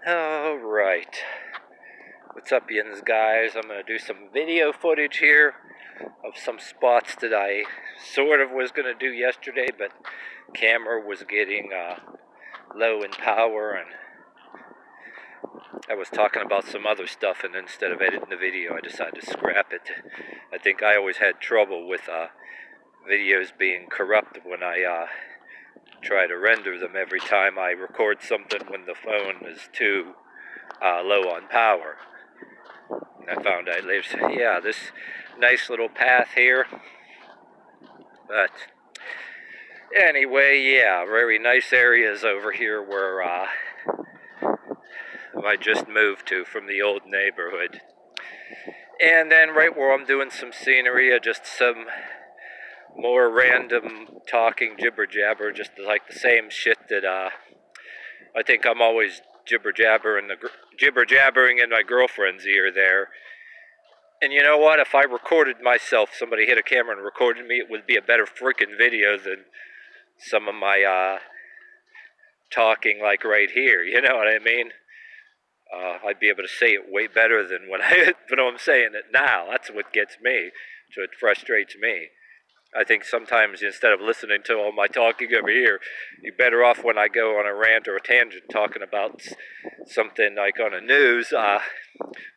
Alright, what's up yins guys? I'm going to do some video footage here of some spots that I sort of was going to do yesterday, but camera was getting low in power and I was talking about some other stuff, and instead of editing the video I decided to scrap it. I think I always had trouble with videos being corrupt when I try to render them every time I record something when the phone is too low on power. And I found out later, yeah, this nice little path here. But anyway, yeah, very nice areas over here where I just moved to from the old neighborhood. And then right where I'm doing some scenery, just some more random talking jibber-jabber, just like the same shit that I think I'm always jibber-jabbering in my girlfriend's ear there. And you know what? If I recorded myself, somebody hit a camera and recorded me, it would be a better freaking video than some of my talking like right here. You know what I mean? I'd be able to say it way better than when I'm saying it now. That's what gets me. So it frustrates me. I think sometimes instead of listening to all my talking over here, you're better off when I go on a rant or a tangent talking about something like on the news.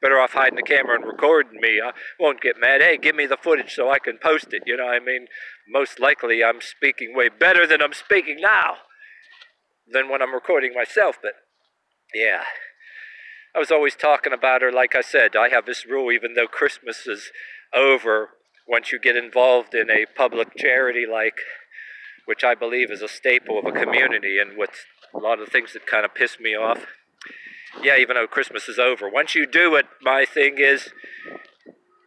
Better off hiding the camera and recording me. I won't get mad. Hey, give me the footage so I can post it. You know what I mean? Most likely I'm speaking way better than I'm speaking now than when I'm recording myself. But yeah, I was always talking about her. Like I said, I have this rule, even though Christmas is over, once you get involved in a public charity which I believe is a staple of a community, and what's a lot of things that kind of piss me off. Yeah, even though Christmas is over, once you do it, my thing is,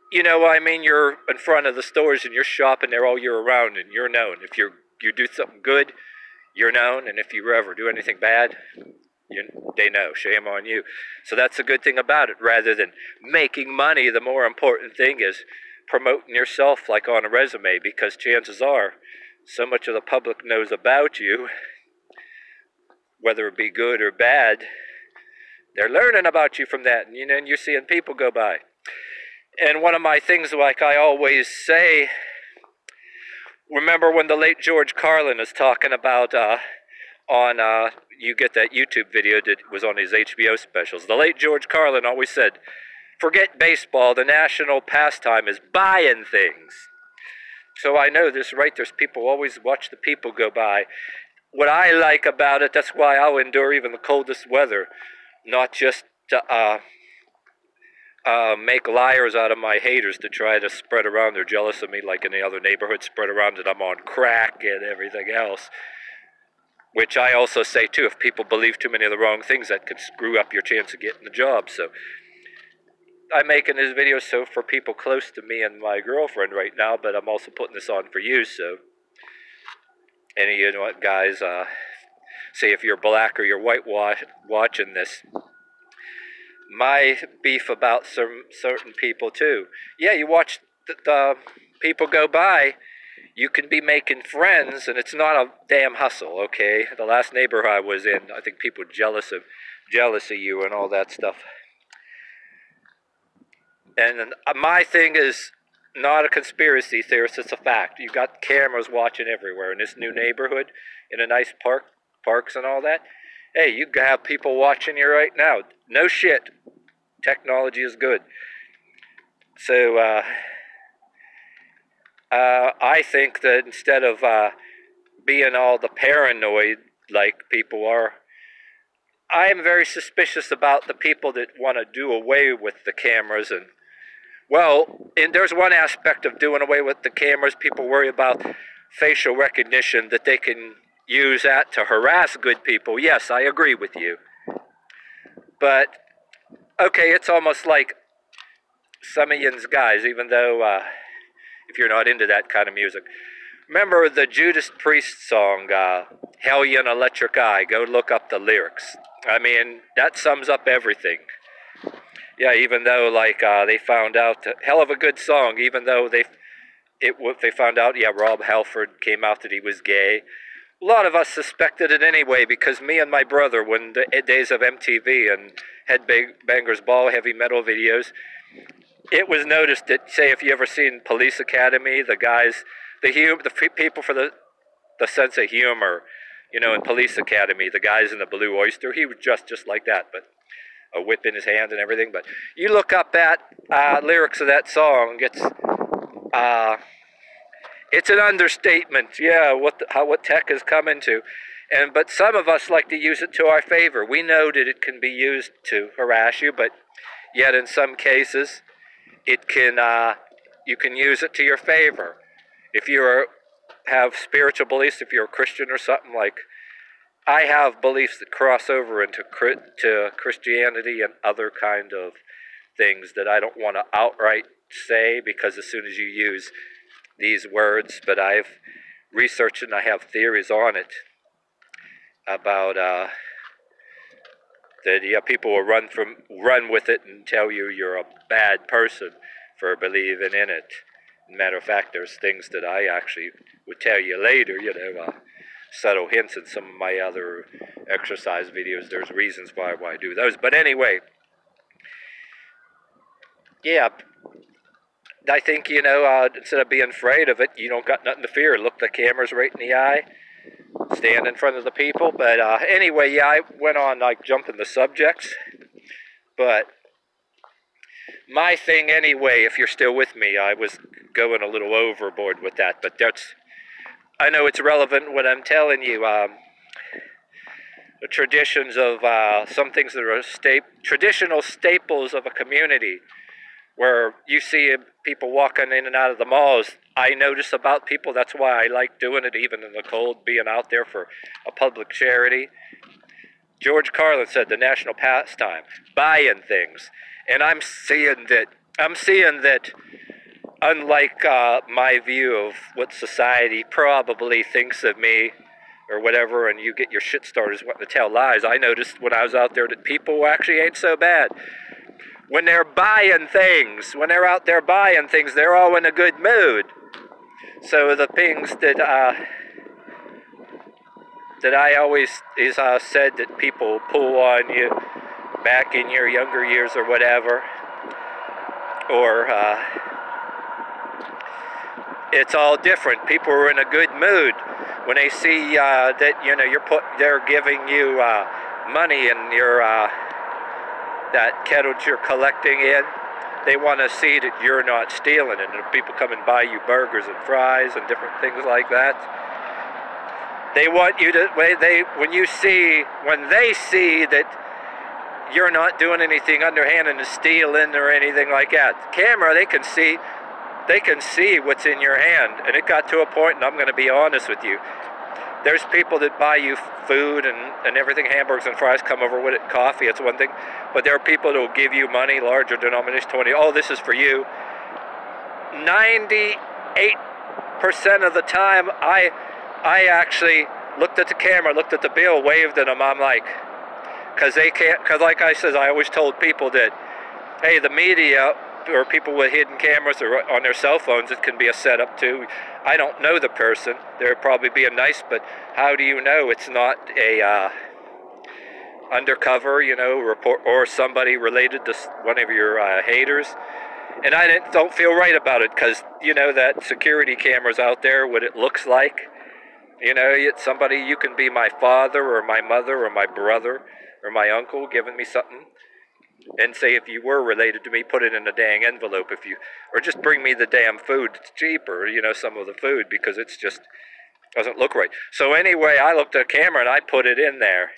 you know, I mean, you're in front of the stores and you're shopping there all year around, and you're known. If you do something good, you're known, and if you ever do anything bad, they know. Shame on you. So that's the good thing about it. Rather than making money, the more important thing is promoting yourself like on a resume, because chances are so much of the public knows about you, whether it be good or bad. They're learning about you from that, and you're seeing people go by. And one of my things, like I always say, remember when the late George Carlin is talking about you get that YouTube video that was on his HBO specials. The late George Carlin always said, forget baseball, the national pastime is buying things. So I know this, right? There's people always watch the people go by. What I like about it, that's why I'll endure even the coldest weather, not just to make liars out of my haters to try to spread around they're jealous of me like any other neighborhood, spread around that I'm on crack and everything else. Which I also say too, if people believe too many of the wrong things, that could screw up your chance of getting the job. So I'm making this video so for people close to me and my girlfriend right now, but I'm also putting this on for you. So any, you know what, guys, say if you're black or you're white watching this, my beef about some certain people too. Yeah, you watch the people go by, you can be making friends, and it's not a damn hustle, okay? The last neighborhood I was in, I think people were jealous of you and all that stuff. And my thing is not a conspiracy theorist, it's a fact. You got cameras watching everywhere in this new neighborhood, in a nice parks and all that. Hey, you have people watching you right now. No shit. Technology is good. So, I think that instead of being all the paranoid like people are, I am very suspicious about the people that want to do away with the cameras. And well, and there's one aspect of doing away with the cameras. People worry about facial recognition, that they can use that to harass good people. Yes, I agree with you. But, okay, it's almost like some of yous guys, even though if you're not into that kind of music. Remember the Judas Priest song, Hell You an Electric Eye? Go look up the lyrics. I mean, that sums up everything. Yeah, even though, like, they found out, hell of a good song, even though they found out, yeah, Rob Halford came out that he was gay. A lot of us suspected it anyway, because me and my brother, when the days of MTV and Headbangers Ball heavy metal videos, it was noticed that, say, if you ever seen Police Academy, the guys, the people for the sense of humor, you know, in Police Academy, the guys in the Blue Oyster, he was just like that, but a whip in his hand and everything. But you look up that lyrics of that song, it's an understatement. Yeah, what tech has come into. But some of us like to use it to our favor. We know that it can be used to harass you, but yet in some cases, it can you can use it to your favor. If you have spiritual beliefs, if you're a Christian or something, like I have beliefs that cross over into Christianity and other kind of things that I don't want to outright say, because as soon as you use these words, but I've researched and I have theories on it about that people will run with it and tell you you're a bad person for believing in it. Matter of fact, there's things that I actually would tell you later, you know, subtle hints in some of my other exercise videos. There's reasons why I do those. But anyway, yeah, I think, you know, instead of being afraid of it, you don't got nothing to fear. Look the cameras right in the eye, stand in front of the people. But anyway, yeah, I went on like jumping the subjects. But my thing anyway, if you're still with me, I was going a little overboard with that. But I know it's relevant when I'm telling you the traditions of some things that are traditional staples of a community, where you see people walking in and out of the malls. I notice about people, that's why I like doing it, even in the cold, being out there for a public charity. George Carlin said the national pastime, buying things. And I'm seeing that unlike my view of what society probably thinks of me or whatever, and you get your shit starters wanting to tell lies, I noticed when I was out there that people actually ain't so bad. When they're buying things, when they're out there buying things, they're all in a good mood. So the things that I always said that people pull on you back in your younger years or whatever, or it's all different. People are in a good mood when they see that, you know, they're giving you money in your that kettle that you're collecting in. They want to see that you're not stealing it. And if people come and buy you burgers and fries and different things like that, they want you to, when they see that you're not doing anything underhanded and stealing or anything like that. Camera, they can see what's in your hand. And it got to a point, and I'm going to be honest with you, there's people that buy you food and everything, hamburgers and fries, come over with it, coffee, it's one thing. But there are people that will give you money, larger denomination, 20, oh, this is for you. 98% of the time, I actually looked at the camera, looked at the bill, waved at them. I'm like, because like I said, I always told people that, hey, the media or people with hidden cameras or on their cell phones, it can be a setup too. I don't know the person. They're probably being nice, but how do you know it's not a undercover, you know, report or somebody related to one of your haters? And I don't feel right about it, because, you know, that security cameras out there, what it looks like. You know, it's somebody, you can be my father or my mother or my brother or my uncle giving me something. And say if you were related to me, put it in a dang envelope, or just bring me the damn food. It's cheaper, you know, some of the food, because it's just doesn't look right. So anyway, I looked at the camera and I put it in there,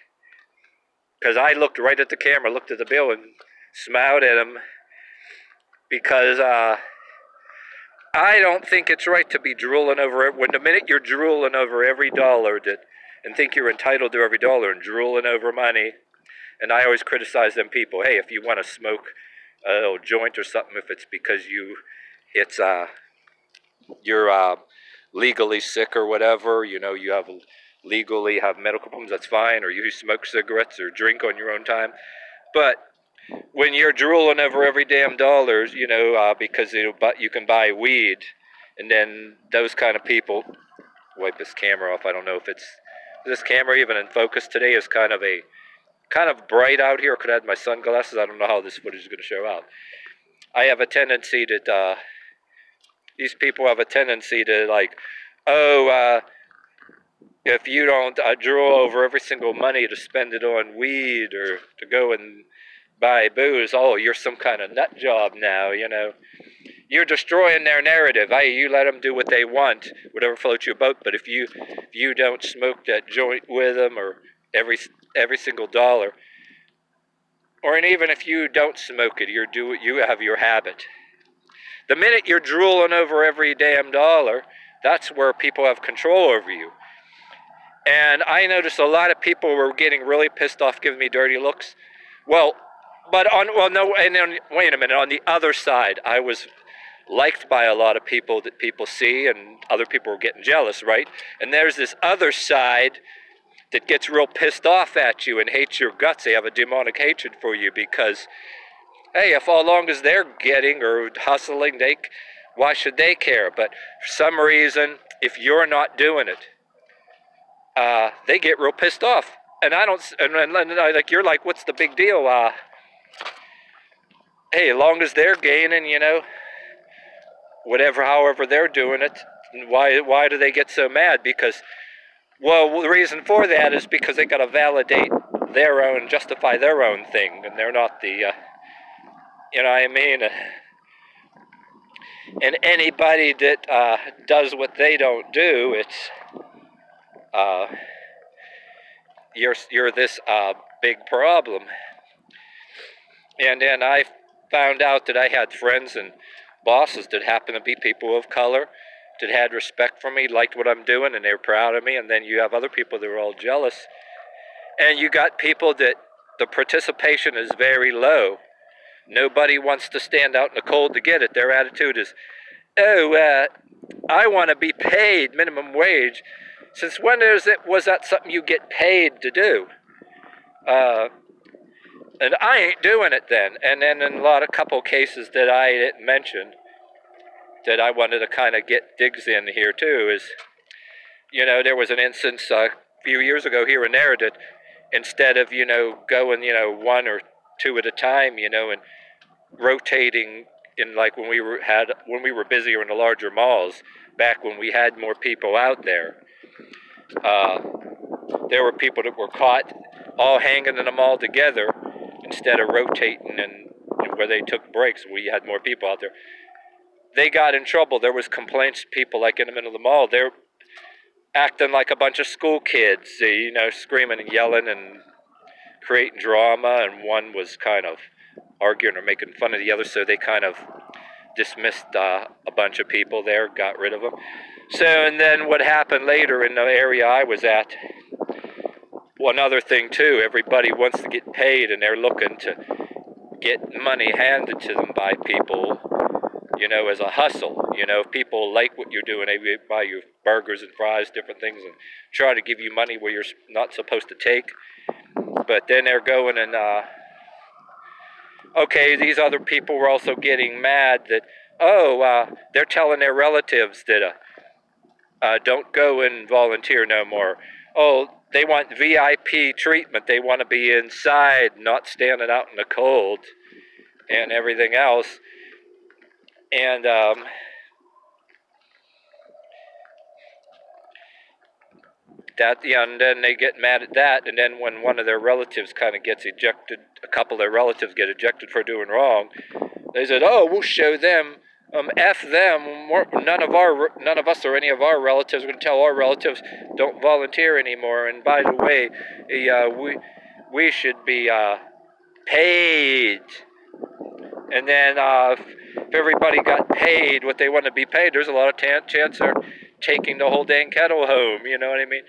because I looked right at the camera, looked at the bill and smiled at him, because I don't think it's right to be drooling over it. When the minute you're drooling over every dollar and think you're entitled to every dollar and drooling over money. And I always criticize them people. Hey, if you want to smoke a little joint or something, if it's because you're legally sick or whatever, you know, you legally have medical problems, that's fine. Or you smoke cigarettes or drink on your own time. But when you're drooling over every damn dollar, you know, because you can buy weed, and then those kind of people, wipe this camera off. I don't know if it's this camera even in focus today is kind of bright out here. Could have had my sunglasses. I don't know how this footage is going to show out. I have a tendency that these people have a tendency to like, oh, if you don't draw over every single money to spend it on weed or to go and buy booze, oh, you're some kind of nut job now, you know. You're destroying their narrative. Hey, you let them do what they want, whatever floats your boat. But if you don't smoke that joint with them, or every single dollar, or and even if you don't smoke it, you have your habit. The minute you're drooling over every damn dollar, that's where people have control over you. And I noticed a lot of people were getting really pissed off, giving me dirty looks. Well, but wait a minute. On the other side, I was liked by a lot of people that people see, and other people were getting jealous, right? And there's this other side that gets real pissed off at you and hates your guts. They have a demonic hatred for you because, hey, if all long as they're getting or hustling, why should they care? But for some reason, if you're not doing it, they get real pissed off. And I don't, like, you're like, what's the big deal? Hey, as long as they're gaining, you know, however they're doing it, why do they get so mad? Because, well, the reason for that is because they got to validate their own, justify their own thing, and they're not the, you know what I mean? And anybody that does what they don't do, it's, you're this big problem. And then I found out that I had friends and bosses that happened to be people of color, that had respect for me, liked what I'm doing, and they were proud of me. And then you have other people that are all jealous. And you got people that the participation is very low. Nobody wants to stand out in the cold to get it. Their attitude is, oh, I want to be paid minimum wage. Since when was that something you get paid to do? And I ain't doing it then. And then in a couple cases that I didn't mention, that I wanted to kind of get digs in here too, is, you know, there was an instance a few years ago here in there that instead of, you know, going, you know, one or two at a time, you know, and rotating in, like when we were busier in the larger malls, back when we had more people out there, there were people that were caught all hanging in the mall together instead of rotating and where they took breaks. We had more people out there. They got in trouble. There was complaints, people like in the middle of the mall. They're acting like a bunch of school kids, you know, screaming and yelling and creating drama, and one was kind of arguing or making fun of the other, so they kind of dismissed a bunch of people there, got rid of them. So, and then what happened later in the area I was at, one other thing too, everybody wants to get paid, and they're looking to get money handed to them by people, you know, as a hustle. You know, if people like what you're doing, they buy you burgers and fries, different things, and try to give you money where you're not supposed to take. But then they're going and, okay, these other people were also getting mad that, they're telling their relatives that, don't go and volunteer no more. Oh, they want VIP treatment. They want to be inside, not standing out in the cold and everything else. And and then they get mad at that. And then when one of their relatives kind of gets ejected, a couple of their relatives get ejected for doing wrong, they said, "Oh, we'll show them. F them. None of us or any of our relatives are going to tell our relatives don't volunteer anymore. And by the way, we should be paid." And then if everybody got paid what they want to be paid, there's a lot of chance they're taking the whole dang kettle home. You know what I mean?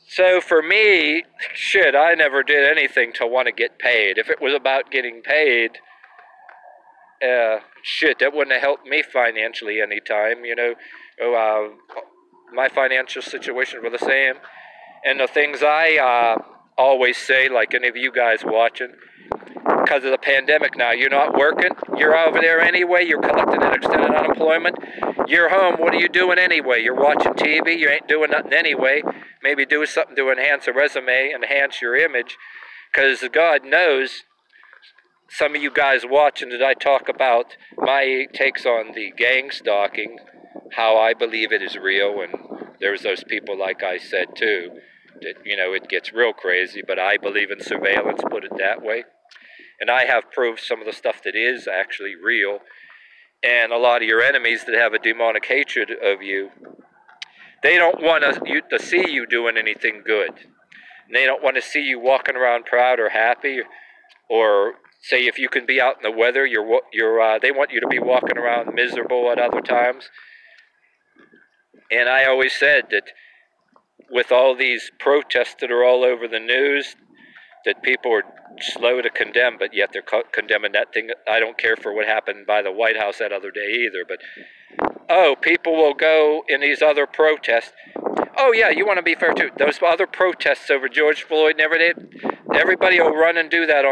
So for me, shit, I never did anything to want to get paid. If it was about getting paid, shit, that wouldn't have helped me financially any time, you know. My financial situations were the same. And the things I always say, like any of you guys watching, because of the pandemic now, you're not working, you're over there anyway, you're collecting that extended unemployment, You're home, what are you doing anyway? You're watching TV, you ain't doing nothing anyway. Maybe do something to enhance a resume, enhance your image, because God knows some of you guys watching that I talk about my takes on the gang stalking, how I believe it is real, and there's those people, like I said too, that, it gets real crazy, but I believe in surveillance, put it that way. And I have proved some of the stuff that is actually real. And a lot of your enemies that have a demonic hatred of you, they don't want you to see you doing anything good. And they don't want to see you walking around proud or happy, or say if you can be out in the weather, they want you to be walking around miserable at other times. And I always said that with all these protests that are all over the news, that people are slow to condemn, but yet they're condemning that thing. I don't care for what happened by the White House that other day either, but, people will go in these other protests. Oh, yeah, you want to be fair, too. Those other protests over George Floyd and everything, everybody will run and do that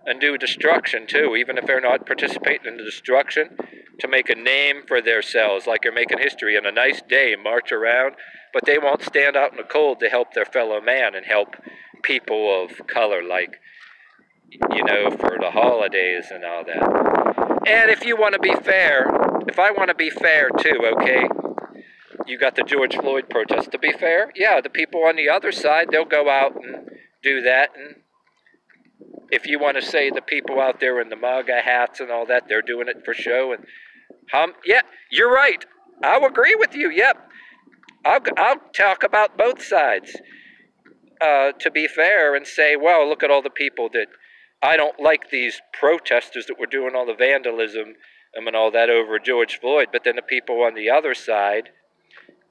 and do destruction, too, even if they're not participating in the destruction, to make a name for themselves, like they're making history, and a nice day, march around, but they won't stand out in the cold to help their fellow man and help people of color, like, for the holidays and all that. And if you want to be fair, if I want to be fair too, okay, you got the George Floyd protest. To be fair, yeah, the people on the other side, they'll go out and do that. And if you want to say the people out there in the MAGA hats and all that, they're doing it for show. And yeah, you're right. I'll agree with you. Yep, I'll talk about both sides. To be fair and say, well, look at all the people that I don't like, these protesters that were doing all the vandalism and all that over George Floyd, but then the people on the other side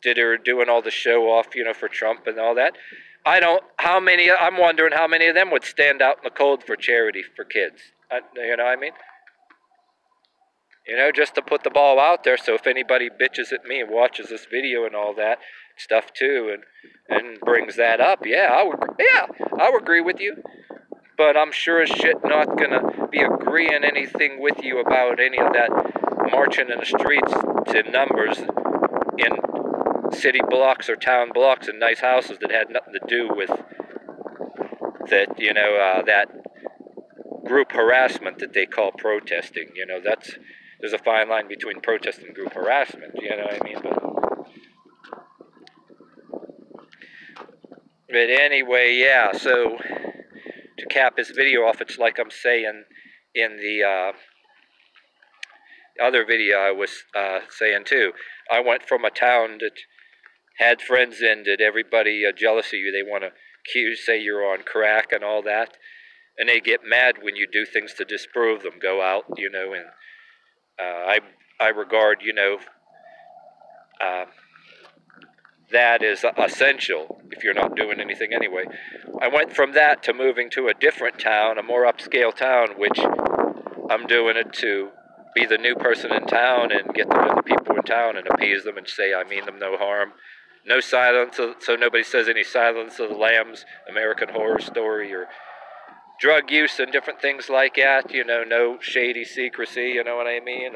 that are doing all the show off, for Trump and all that. I'm wondering how many of them would stand out in the cold for charity for kids. You know what I mean? Just to put the ball out there, so if anybody bitches at me and watches this video and all that stuff too, and brings that up, I'll agree with you. But I'm sure as shit not gonna be agreeing anything with you about any of that marching in the streets in numbers in city blocks or town blocks and nice houses that had nothing to do with that, that group harassment that they call protesting. There's a fine line between protest and group harassment, you know what I mean? But anyway, yeah, so to cap this video off, it's like I'm saying in the other video I was saying too. I went from a town that had friends in that everybody jealous of you. They want to say you're on crack and all that. And they get mad when you do things to disprove them. Go out, and I regard, that is essential if you're not doing anything anyway. I went from that to moving to a different town, a more upscale town, which I'm doing it to be the new person in town and get to know the people in town and appease them and say I mean them no harm. No silence, so nobody says any Silence of the Lambs, American Horror Story, or drug use and different things like that, no shady secrecy, you know what I mean?